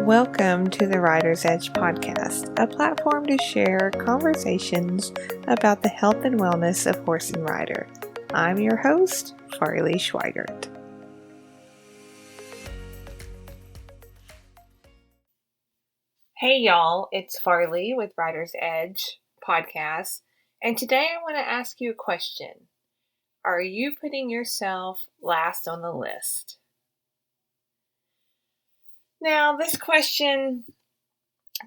Welcome to the Rider's Edge podcast, a platform to share conversations about the health and wellness of horse and rider. I'm your host, Farley Schweigert. Hey y'all, it's Farley with Rider's Edge podcast, and today I want to ask you a question. Are you putting yourself last on the list? Now, this question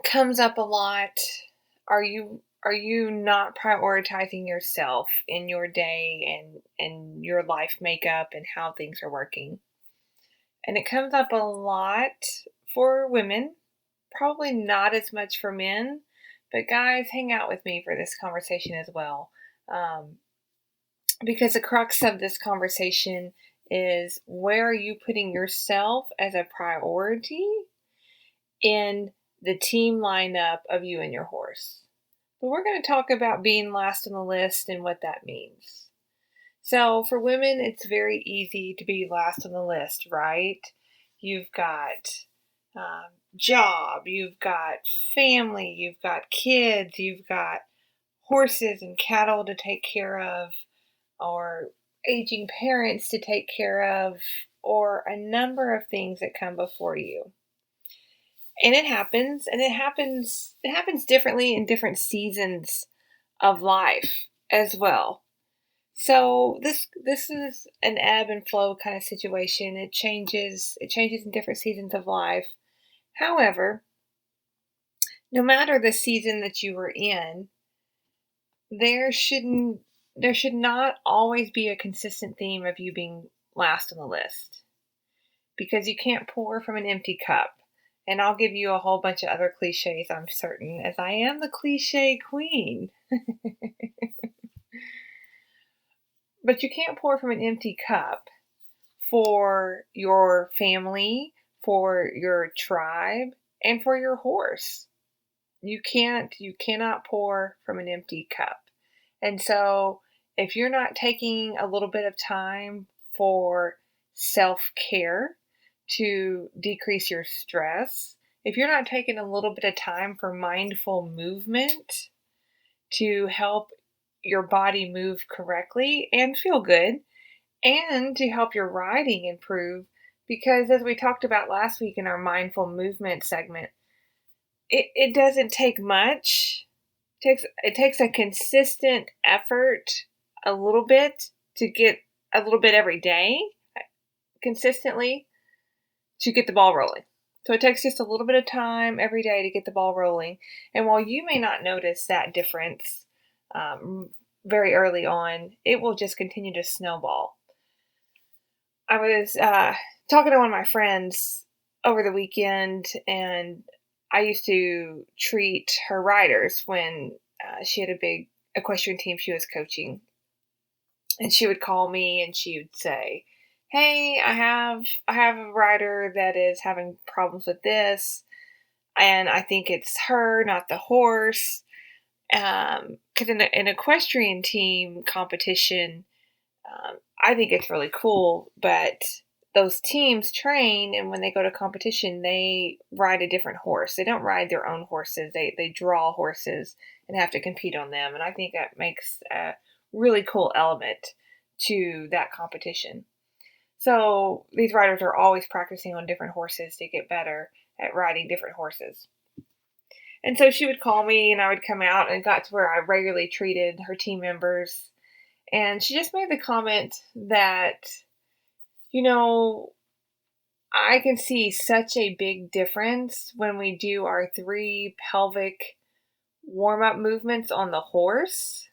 comes up a lot. Are you not prioritizing yourself in your day and your life makeup and how things are working? And it comes up a lot for women, probably not as much for men, but guys, hang out with me for this conversation as well. Because the crux of this conversation is, where are you putting yourself as a priority in the team lineup of you and your horse? But we're going to talk about being last on the list and what that means. So for women, it's very easy to be last on the list, right? You've got job, you've got family, you've got kids, you've got horses and cattle to take care of, or aging parents to take care of, or a number of things that come before you. And it happens differently in different seasons of life as well. So this is an ebb and flow kind of situation. It changes in different seasons of life. However, no matter the season that you were in, there should not always be a consistent theme of you being last on the list, because you can't pour from an empty cup. And I'll give you a whole bunch of other cliches, I'm certain, as I am the cliche queen. But you can't pour from an empty cup for your family, for your tribe, and for your horse. You cannot pour from an empty cup. And so if you're not taking a little bit of time for self-care to decrease your stress, if you're not taking a little bit of time for mindful movement to help your body move correctly and feel good, and to help your riding improve, because as we talked about last week in our mindful movement segment, it doesn't take much. It takes a consistent effort, a little bit, to get a little bit every day, consistently, to get the ball rolling. So it takes just a little bit of time every day to get the ball rolling. And while you may not notice that difference very early on, it will just continue to snowball. I was talking to one of my friends over the weekend, and I used to treat her riders when she had a big equestrian team she was coaching. And she would call me and she would say, "Hey, I have a rider that is having problems with this, and I think it's her, not the horse." Because in an equestrian team competition, I think it's really cool, but those teams train, and when they go to competition, they ride a different horse. They don't ride their own horses. They draw horses and have to compete on them. And I think that makes a really cool element to that competition. So these riders are always practicing on different horses to get better at riding different horses. And so she would call me and I would come out, and got to where I regularly treated her team members. And she just made the comment that, I can see such a big difference when we do our 3 pelvic warm-up movements on the horse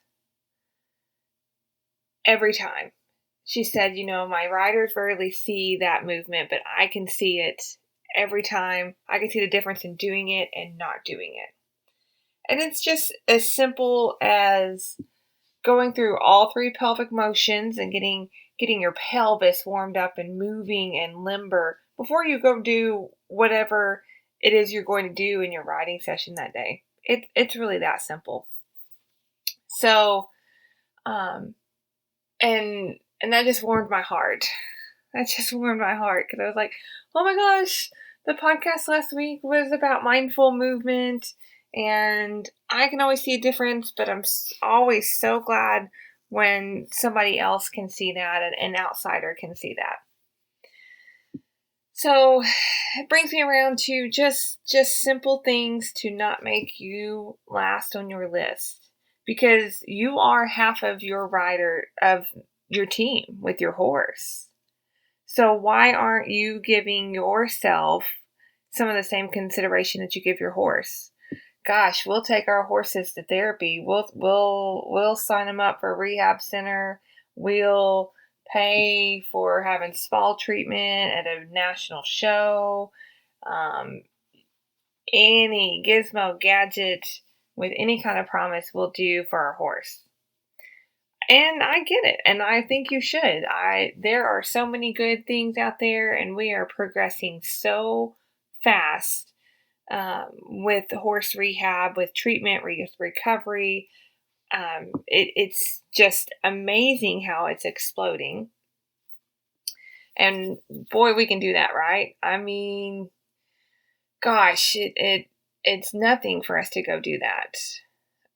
every time. She said, my riders rarely see that movement, but I can see it every time. I can see the difference in doing it and not doing it. And it's just as simple as going through all 3 pelvic motions and getting your pelvis warmed up and moving and limber before you go do whatever it is you're going to do in your riding session that day. It's really that simple. So, and that just warmed my heart. That just warmed my heart, because I was like, oh my gosh, The podcast last week was about mindful movement, and I can always see a difference, but I'm always so glad when somebody else can see that, and an outsider can see that. So it brings me around to just simple things to not make you last on your list, because you are half of your rider of your team with your horse. So why aren't you giving yourself some of the same consideration that you give your horse? Gosh, we'll take our horses to therapy. We'll sign them up for a rehab center. We'll pay for having spa treatment at a national show. Um, any gizmo gadget with any kind of promise we'll do for our horse. And I get it, and I think you should. There are so many good things out there, and we are progressing so fast with horse rehab, with treatment, with recovery. It's just amazing how it's exploding. And boy, we can do that, right? I mean, gosh, it's nothing for us to go do that.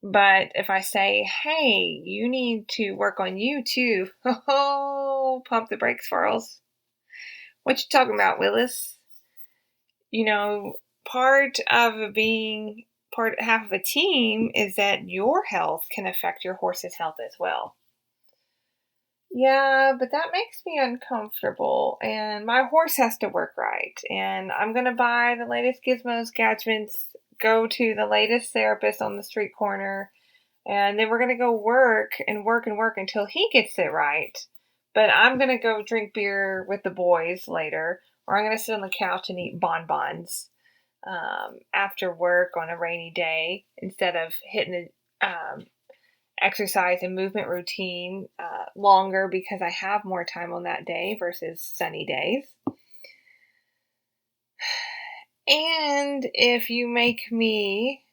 But if I say, hey, you need to work on you too, oh, pump the brakes, Farls. What you talking about, Willis? You know, part of being half of a team is that your health can affect your horse's health as well. Yeah, but that makes me uncomfortable, and my horse has to work right, and I'm gonna buy the latest gizmos, gadgets, go to the latest therapist on the street corner, and then we're going to go work and work and work until he gets it right. But I'm going to go drink beer with the boys later, or I'm going to sit on the couch and eat bonbons after work on a rainy day instead of hitting the exercise and movement routine longer because I have more time on that day versus sunny days. And if you make me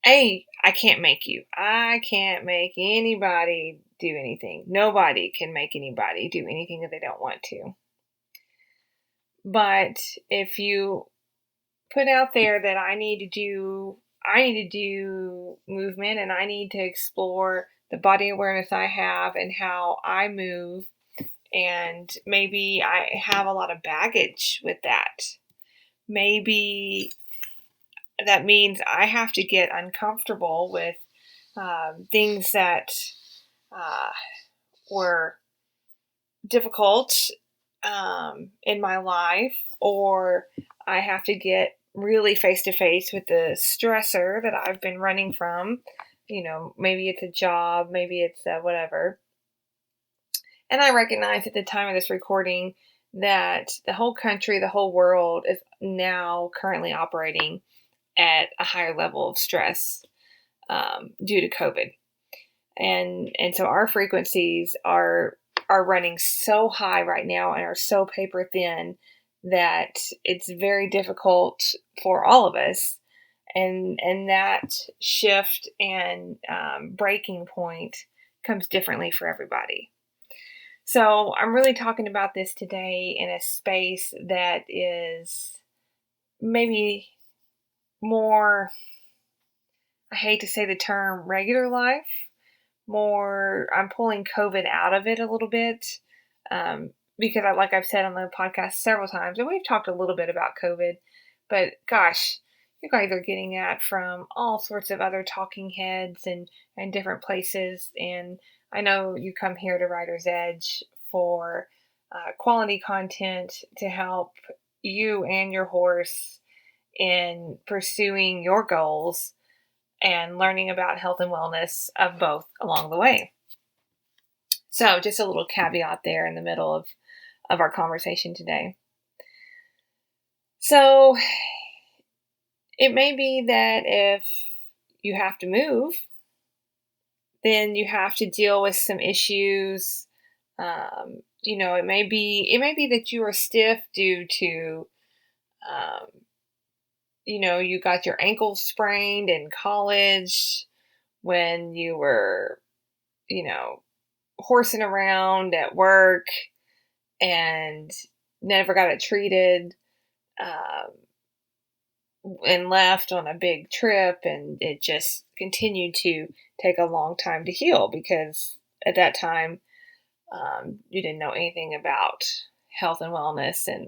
I can't make you. I can't make anybody do anything. Nobody can make anybody do anything that they don't want to. But if you put out there that I need to do movement, and I need to explore the body awareness I have and how I move, and maybe I have a lot of baggage with that. Maybe that means I have to get uncomfortable with things that were difficult in my life, or I have to get really face to face with the stressor that I've been running from. You know, maybe it's a job, maybe it's whatever. And I recognize at the time of this recording that the whole country, the whole world is now currently operating at a higher level of stress due to COVID. And so our frequencies are running so high right now and are so paper thin that it's very difficult for all of us. And that shift and breaking point comes differently for everybody. So I'm really talking about this today in a space that is maybe more, I hate to say the term regular life, more, I'm pulling COVID out of it a little bit because like I've said on the podcast several times, and we've talked a little bit about COVID, but gosh, you guys are getting that from all sorts of other talking heads and different places. And I know you come here to Writer's Edge for quality content to help you and your horse in pursuing your goals and learning about health and wellness of both along the way. So just a little caveat there in the middle of our conversation today. So it may be that if you have to move, then you have to deal with some issues. It may be that you are stiff due to, you got your ankle sprained in college when you were, horsing around at work and never got it treated. and left on a big trip, and it just continued to take a long time to heal because at that time you didn't know anything about health and wellness and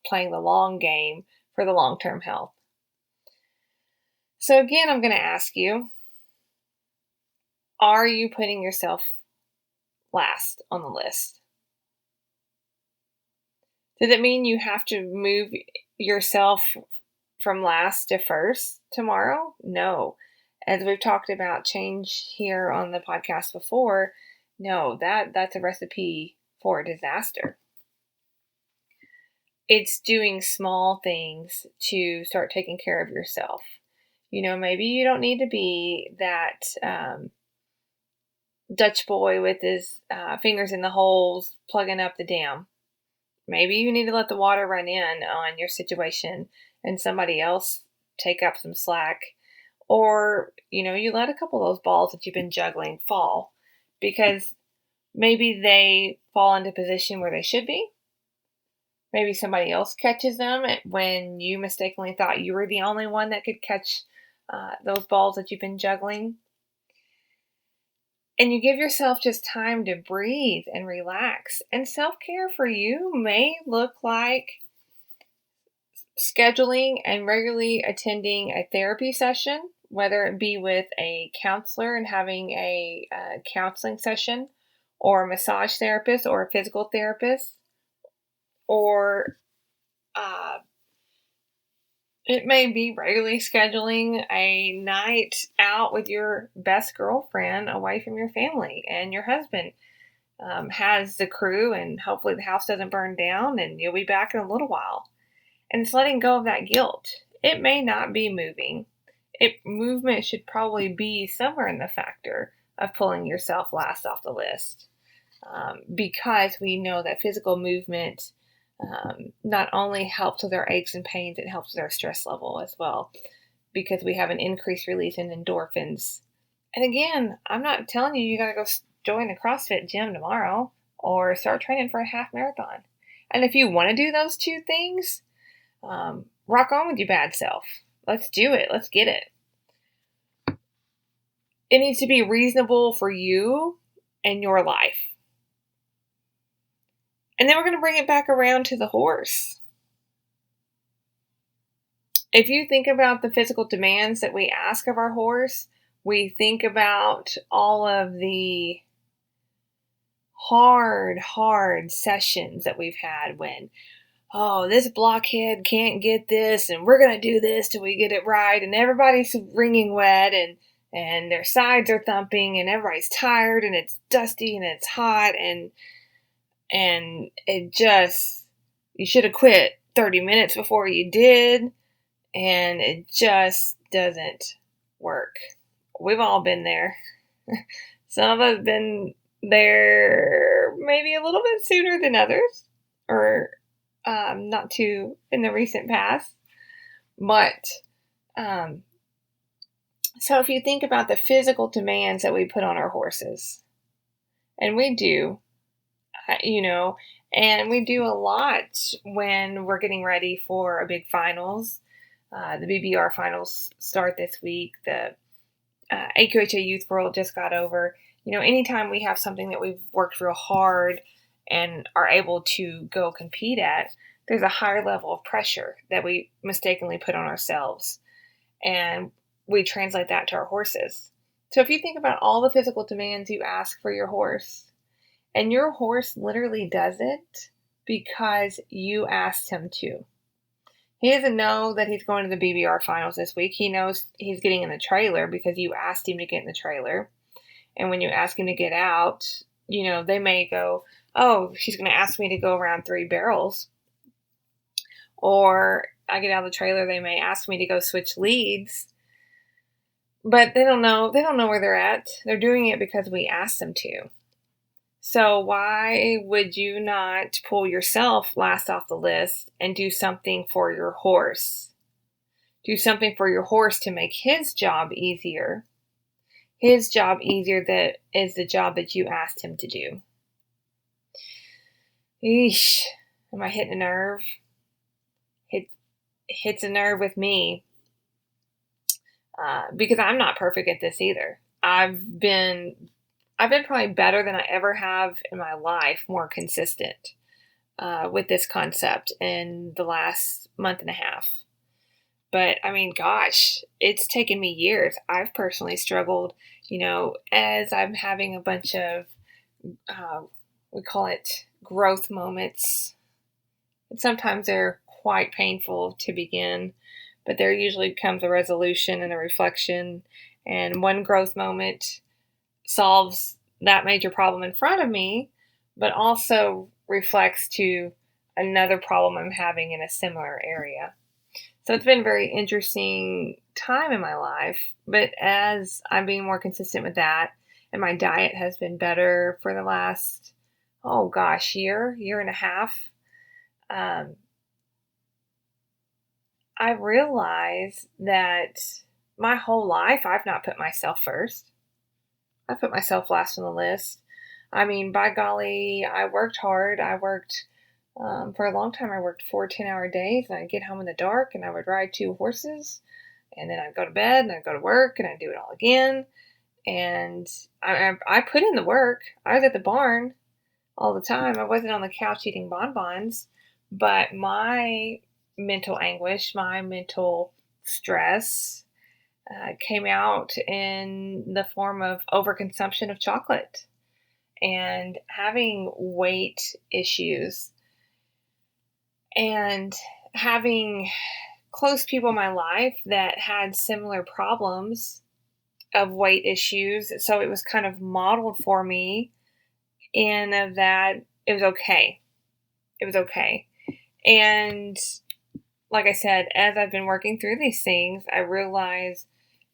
playing the long game for the long-term health. So again, I'm going to ask you, are you putting yourself last on the list? Does it mean you have to move yourself from last to first tomorrow? No. As we've talked about change here on the podcast before, no, that's a recipe for a disaster. It's doing small things to start taking care of yourself. Maybe you don't need to be that Dutch boy with his fingers in the holes plugging up the dam. Maybe you need to let the water run in on your situation and somebody else take up some slack. Or, you let a couple of those balls that you've been juggling fall because maybe they fall into position where they should be. Maybe somebody else catches them when you mistakenly thought you were the only one that could catch those balls that you've been juggling. And you give yourself just time to breathe and relax. And self-care for you may look like scheduling and regularly attending a therapy session, whether it be with a counselor and having a counseling session, or a massage therapist, or a physical therapist, or it may be regularly scheduling a night out with your best girlfriend away from your family, and your husband has the crew, and hopefully the house doesn't burn down, and you'll be back in a little while. And it's letting go of that guilt. It may not be moving. Movement should probably be somewhere in the factor of pulling yourself last off the list, because we know that physical movement not only helps with our aches and pains, it helps with our stress level as well, because we have an increased release in endorphins. And again, I'm not telling you got to go join the CrossFit gym tomorrow or start training for a half marathon. And if you want to do those two things, rock on with your bad self. Let's do it. Let's get it. It needs to be reasonable for you and your life. And then we're going to bring it back around to the horse. If you think about the physical demands that we ask of our horse, we think about all of the hard sessions that we've had when, this blockhead can't get this, and we're going to do this till we get it right, and everybody's wringing wet, and their sides are thumping, and everybody's tired, and it's dusty, and it's hot, and it just, you should have quit 30 minutes before you did, and it just doesn't work. We've all been there. Some of us have been there maybe a little bit sooner than others, or not too in the recent past. But so if you think about the physical demands that we put on our horses, and we do, and we do a lot when we're getting ready for a big finals. The BBR finals start this week. The AQHA Youth World just got over. Anytime we have something that we've worked real hard and are able to go compete at, there's a higher level of pressure that we mistakenly put on ourselves. And we translate that to our horses. So if you think about all the physical demands you ask for your horse, and your horse literally does it because you asked him to. He doesn't know that he's going to the BBR finals this week. He knows he's getting in the trailer because you asked him to get in the trailer. And when you ask him to get out, they may go, she's going to ask me to go around 3 barrels. Or I get out of the trailer, they may ask me to go switch leads. But they don't know where they're at. They're doing it because we asked them to. So why would you not pull yourself last off the list and do something for your horse? Do something for your horse to make his job easier. His job easier that is the job that you asked him to do. Eesh, am I hitting a nerve? It hits a nerve with me because I'm not perfect at this either. I've been probably better than I ever have in my life, more consistent with this concept in the last month and a half. But I mean, gosh, it's taken me years. I've personally struggled, as I'm having a bunch of, uh, we call it growth moments. And sometimes they're quite painful to begin, but there usually comes a resolution and a reflection. And one growth moment solves that major problem in front of me, but also reflects to another problem I'm having in a similar area. So it's been a very interesting time in my life. But as I'm being more consistent with that, and my diet has been better for the last, oh gosh, year and a half, um, I realize that my whole life I've not put myself first. I put myself last on the list. I mean, by golly, I worked hard. I worked for a long time. I worked 4 10-hour days, and I'd get home in the dark, and I would ride 2 horses, and then I'd go to bed, and I'd go to work, and I'd do it all again. And I put in the work. I was at the barn all the time. I wasn't on the couch eating bonbons, but my mental anguish, my mental stress came out in the form of overconsumption of chocolate and having weight issues and having close people in my life that had similar problems of weight issues. So it was kind of modeled for me in that it was okay. It was okay. And like I said, as I've been working through these things, I realized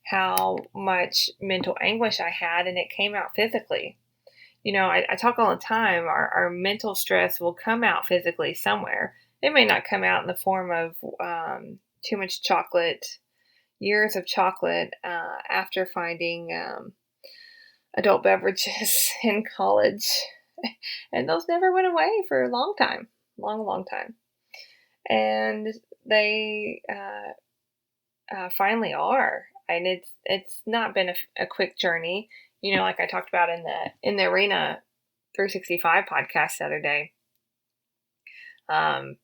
how much mental anguish I had, and it came out physically. I talk all the time, our mental stress will come out physically somewhere. It may not come out in the form of too much chocolate, years of chocolate after finding adult beverages in college. And those never went away for a long time, long time. And they finally are. And it's not been a quick journey. Like I talked about in the Arena 365 podcast the other day. Um,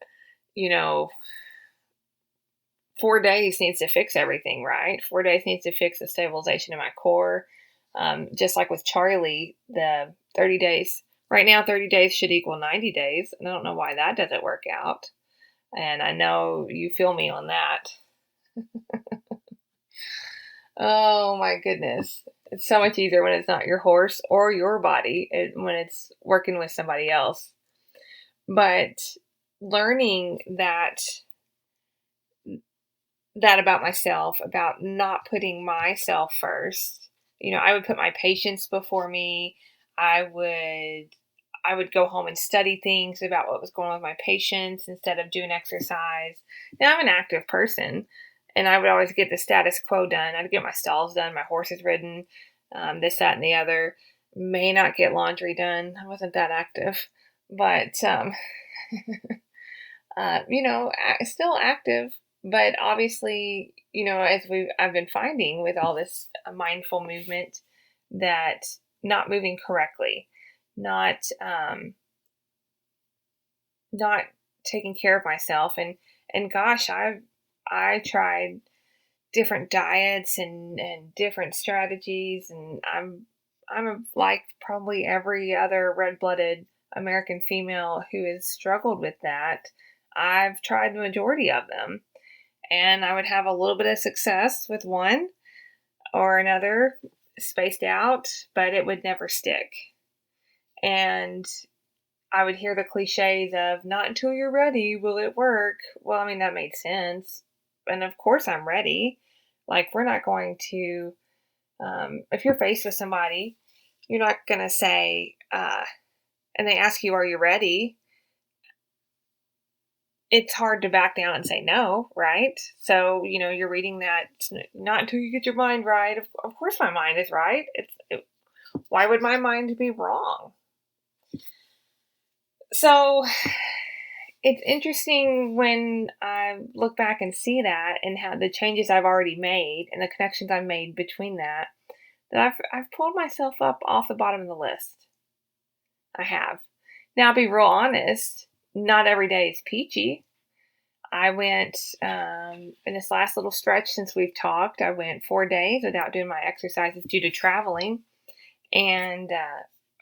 you know, 4 days needs to fix everything, right? 4 days needs to fix the stabilization of my core. Just like with Charlie, the 30 days. Right now, 30 days should equal 90 days. And I don't know why that doesn't work out. And I know you feel me on that. Oh my goodness. It's so much easier when it's not your horse or your body, when it's working with somebody else. But learning that about myself, about not putting myself first. I would put my patients before me. I would go home and study things about what was going on with my patients instead of doing exercise. Now I'm an active person, and I would always get the status quo done. I'd get my stalls done, my horses ridden, this, that, and the other. May not get laundry done. I wasn't that active, but still active. But obviously, as I've been finding with all this mindful movement, that not moving correctly, not not taking care of myself, and gosh, I tried different diets and different strategies, and like probably every other red-blooded American female who has struggled with that. I've tried the majority of them, and I would have a little bit of success with one or another, spaced out, but it would never stick. And I would hear the cliches of not until you're ready will it work. Well, I mean, that made sense. And of course I'm ready. Like, we're not going to, if you're faced with somebody, you're not going to say, and they ask you, are you ready? It's hard to back down and say no, right? So, you're reading that, not until you get your mind right. Of course my mind is right. Why would my mind be wrong? So it's interesting when I look back and see that and how the changes I've already made and the connections I've made between that, I've pulled myself up off the bottom of the list. I have. Now, I'll be real honest, not every day is peachy. I went, in this last little stretch since we've talked, I went 4 days without doing my exercises due to traveling. And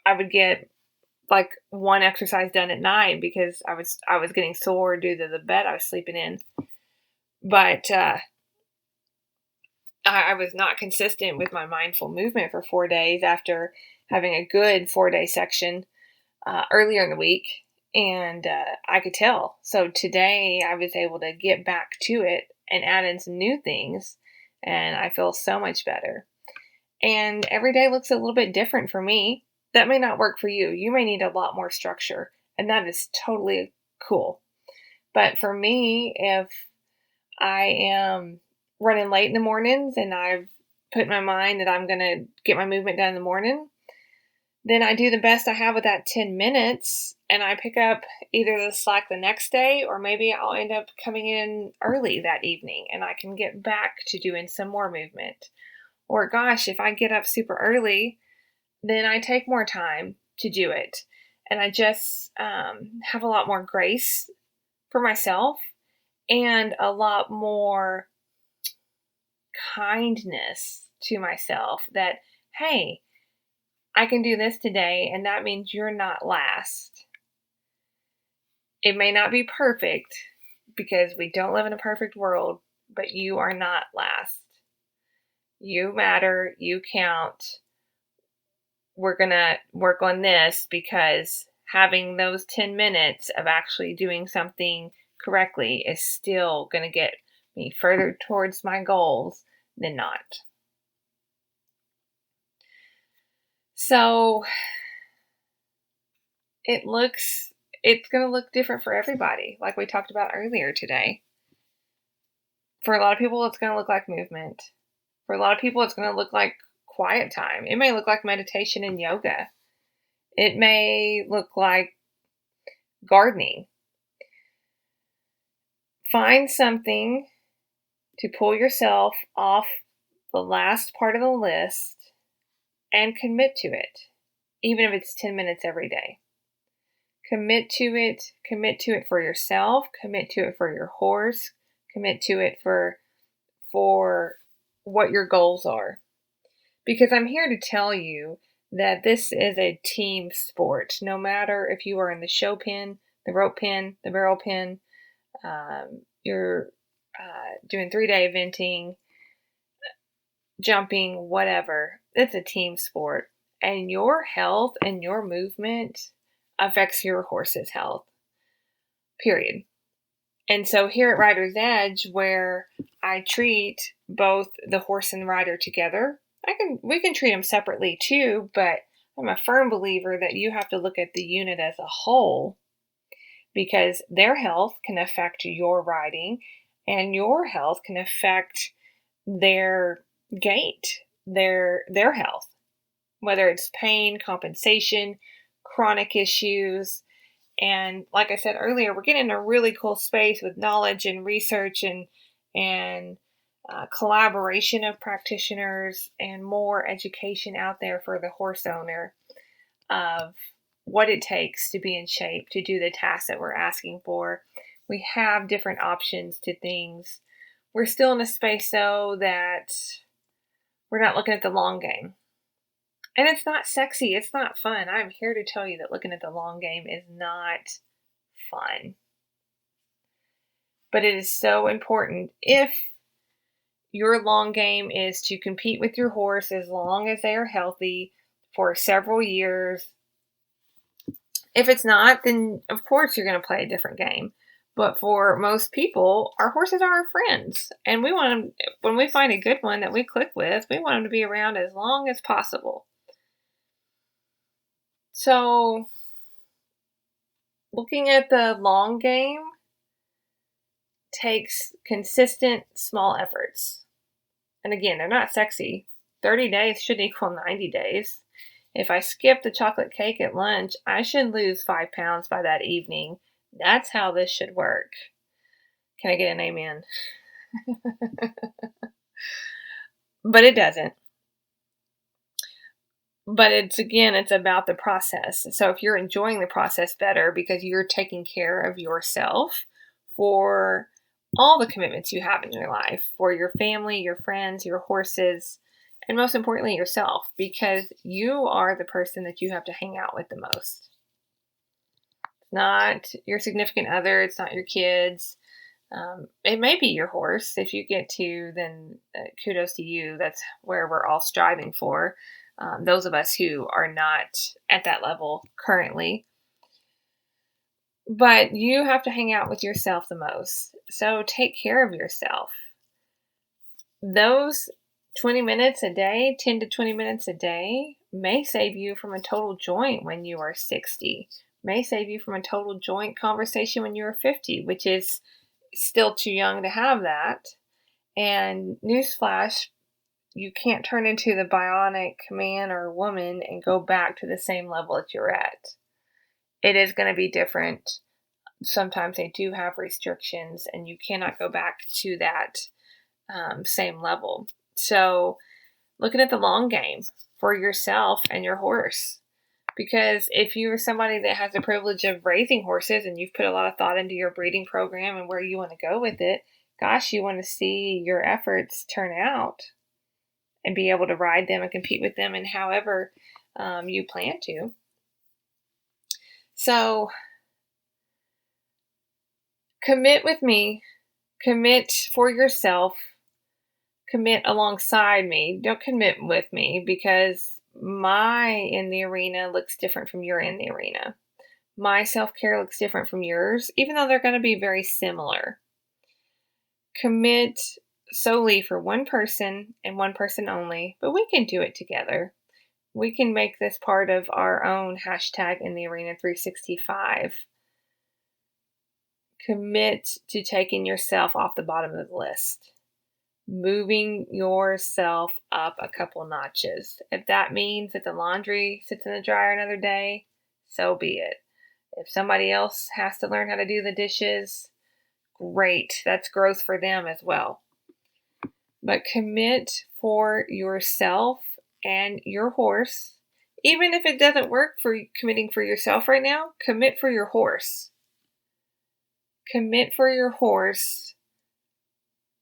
I would get like one exercise done at night because I was getting sore due to the bed I was sleeping in. But I was not consistent with my mindful movement for 4 days after having a good 4 day section earlier in the week. And I could tell. So today I was able to get back to it and add in some new things. And I feel so much better. And every day looks a little bit different for me. That may not work for you. You may need a lot more structure. And that is totally cool. But for me, if I am running late in the mornings and I've put in my mind that I'm going to get my movement done in the morning, then I do the best I have with that 10 minutes and I pick up either the slack the next day or maybe I'll end up coming in early that evening and I can get back to doing some more movement. Or gosh, if I get up super early, then I take more time to do it. And I just have a lot more grace for myself and a lot more kindness to myself that, hey, I can do this today, and that means you're not last. It may not be perfect because we don't live in a perfect world, but you are not last. You matter, you count. We're going to work on this because having those 10 minutes of actually doing something correctly is still going to get me further towards my goals than not. So it's going to look different for everybody, like we talked about earlier today. For a lot of people, it's going to look like movement. For a lot of people, it's going to look like quiet time. It may look like meditation and yoga. It may look like gardening. Find something to pull yourself off the last part of the list and commit to it, even if it's 10 minutes every day. Commit to it for yourself, commit to it for your horse, commit to it for what your goals are. Because I'm here to tell you that this is a team sport. No matter if you are in the show pen, the rope pen, the barrel pen, you're doing 3-day eventing, jumping, whatever. It's a team sport. And your health and your movement affects your horse's health. Period. And so here at Rider's Edge, where I treat both the horse and rider together, we can treat them separately too, but I'm a firm believer that you have to look at the unit as a whole because their health can affect your riding and your health can affect their gait, their health, whether it's pain, compensation, chronic issues. And like I said earlier, we're getting in a really cool space with knowledge and research and collaboration of practitioners and more education out there for the horse owner of what it takes to be in shape to do the tasks that we're asking for. We have different options to things. We're still in a space though that we're not looking at the long game. And it's not sexy. It's not fun. I'm here to tell you that looking at the long game is not fun. But it is so important if your long game is to compete with your horse as long as they are healthy for several years. If it's not, then of course you're going to play a different game. But for most people, our horses are our friends. And we want them, when we find a good one that we click with, we want them to be around as long as possible. So, looking at the long game takes consistent small efforts. And again, they're not sexy. 30 days should equal 90 days. If I skip the chocolate cake at lunch, I should lose 5 pounds by that evening, That's how this should work. Can I get an amen? But it doesn't. But it's about the process. So if you're enjoying the process better because you're taking care of yourself for all the commitments you have in your life, for your family, your friends, your horses, and most importantly, yourself, because you are the person that you have to hang out with the most. It's not your significant other, it's not your kids. It may be your horse. If you get to, then kudos to you. That's where we're all striving for. Those of us who are not at that level currently. But you have to hang out with yourself the most. So take care of yourself. Those 20 minutes a day, 10 to 20 minutes a day, may save you from a total joint when you are 60, may save you from a total joint conversation when you are 50, which is still too young to have that. And newsflash, you can't turn into the bionic man or woman and go back to the same level that you're at. It is going to be different. Sometimes they do have restrictions, and you cannot go back to that same level. So, looking at the long game for yourself and your horse. Because if you're somebody that has the privilege of raising horses and you've put a lot of thought into your breeding program and where you want to go with it, gosh, you want to see your efforts turn out and be able to ride them and compete with them in however you plan to. So, commit with me, commit for yourself, commit alongside me. Don't commit with me because my in the arena looks different from your in the arena. My self-care looks different from yours, even though they're going to be very similar. Commit solely for one person and one person only, but we can do it together. We can make this part of our own hashtag in the arena 365. Commit to taking yourself off the bottom of the list. Moving yourself up a couple notches. If that means that the laundry sits in the dryer another day, so be it. If somebody else has to learn how to do the dishes, great. That's growth for them as well. But commit for yourself and your horse. Even if it doesn't work for committing for yourself right now, commit for your horse. Commit for your horse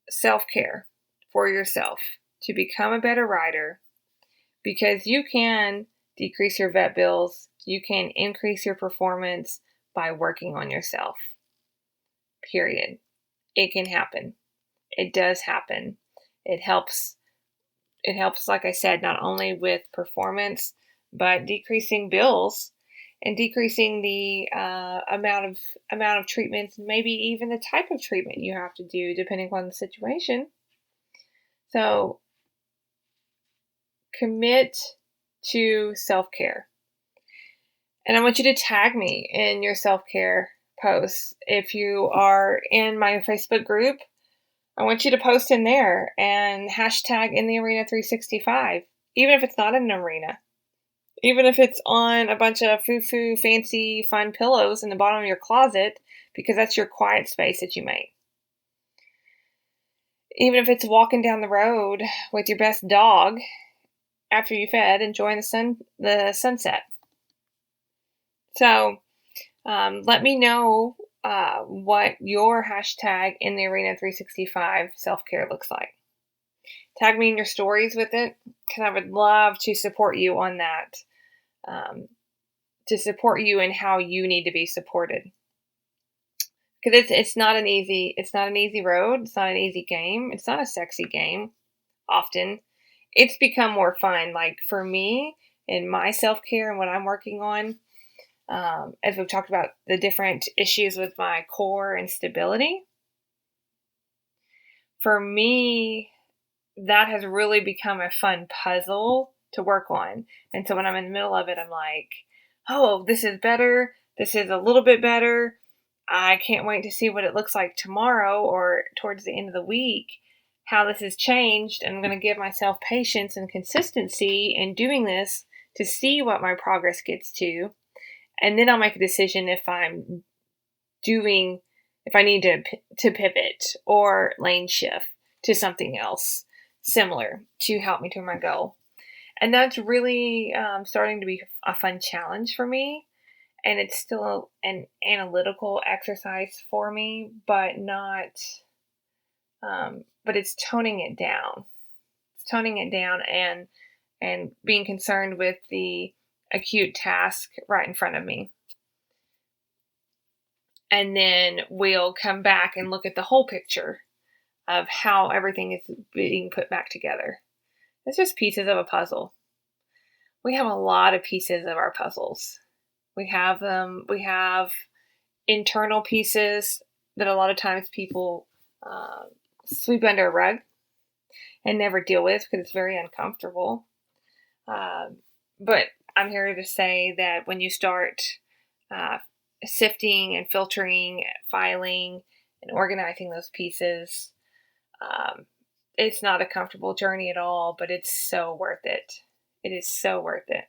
self-care for yourself to become a better rider, because you can decrease your vet bills. You can increase your performance by working on yourself. Period. It can happen. It does happen. It helps, like I said, not only with performance, but decreasing bills and decreasing the amount of treatments, maybe even the type of treatment you have to do depending on the situation. So commit to self-care. And I want you to tag me in your self-care posts. If you are in my Facebook group, I want you to post in there and hashtag in the arena 365, even if it's not in an arena. Even if it's on a bunch of foo-foo, fancy, fun pillows in the bottom of your closet, because that's your quiet space that you make. Even if it's walking down the road with your best dog after you fed, enjoying the sunset. So let me know what your hashtag in the arena 365 self-care looks like. Tag me in your stories with it, because I would love to support you on that. To support you in how you need to be supported. Because it's not an easy road. It's not an easy game. It's not a sexy game. Often, it's become more fun. Like for me, in my self-care and what I'm working on, as we've talked about the different issues with my core and stability, for me, that has really become a fun puzzle to work on. And so when I'm in the middle of it, I'm like, oh, this is better. This is a little bit better. I can't wait to see what it looks like tomorrow or towards the end of the week, how this has changed. And I'm going to give myself patience and consistency in doing this to see what my progress gets to. And then I'll make a decision if I'm doing, if I need to pivot or lane shift to something else similar to help me to my goal. And that's really starting to be a fun challenge for me. And it's still an analytical exercise for me, but it's toning it down. It's toning it down and being concerned with the acute task right in front of me. And then we'll come back and look at the whole picture of how everything is being put back together. It's just pieces of a puzzle. We have a lot of pieces of our puzzles. We have them. We have internal pieces that a lot of times people sweep under a rug and never deal with because it's very uncomfortable. But I'm here to say that when you start sifting and filtering, filing, and organizing those pieces, it's not a comfortable journey at all, but it's so worth it. It is so worth it.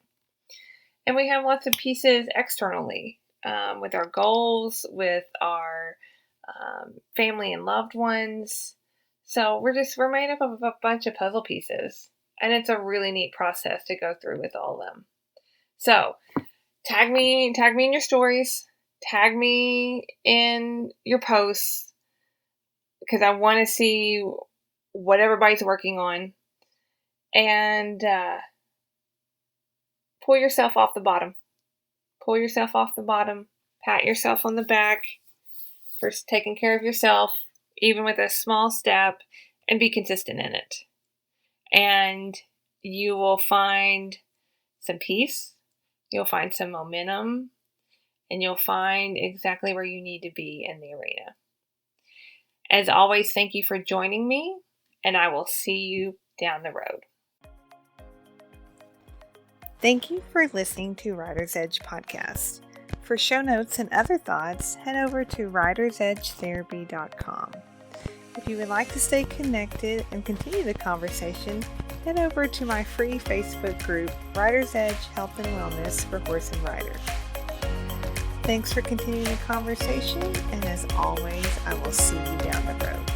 And we have lots of pieces externally with our goals, with our family and loved ones. So we're made up of a bunch of puzzle pieces, and it's a really neat process to go through with all of them. So tag me in your stories, tag me in your posts, because I want to see what everybody's working on, and pull yourself off the bottom. Pull yourself off the bottom. Pat yourself on the back for taking care of yourself, even with a small step, and be consistent in it. And you will find some peace. You'll find some momentum. And you'll find exactly where you need to be in the arena. As always, thank you for joining me, and I will see you down the road. Thank you for listening to Writer's Edge Podcast. For show notes and other thoughts, head over to writersedgetherapy.com. If you would like to stay connected and continue the conversation, head over to my free Facebook group, Writer's Edge Health and Wellness for Horse and Rider. Thanks for continuing the conversation, and as always, I will see you down the road.